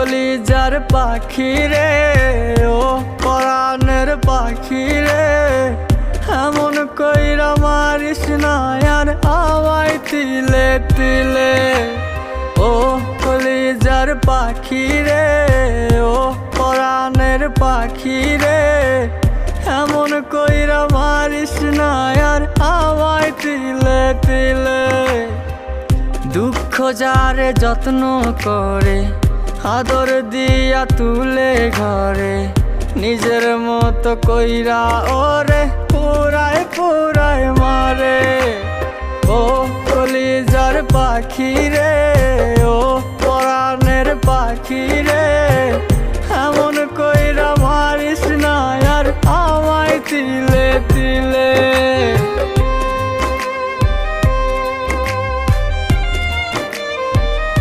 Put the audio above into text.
কলিজার পাখি রে, ও পরাণের পাখি রে, এমন কইরা মারিস না আর আমায় তিলে তিলে। ও কলিজার পাখি রে, ও পরাণের পাখি রে, এমন কইরা মারিস না আর আমায় তিলে তিলে। দুঃখ যারে যত্ন করে, আদর দিয়া তুলে ঘরে, নিজের মতো কইরা ওরে পুরায় পুরায় মারে। ও কলিজার পাখি রে, ও পরাণের পাখি রে,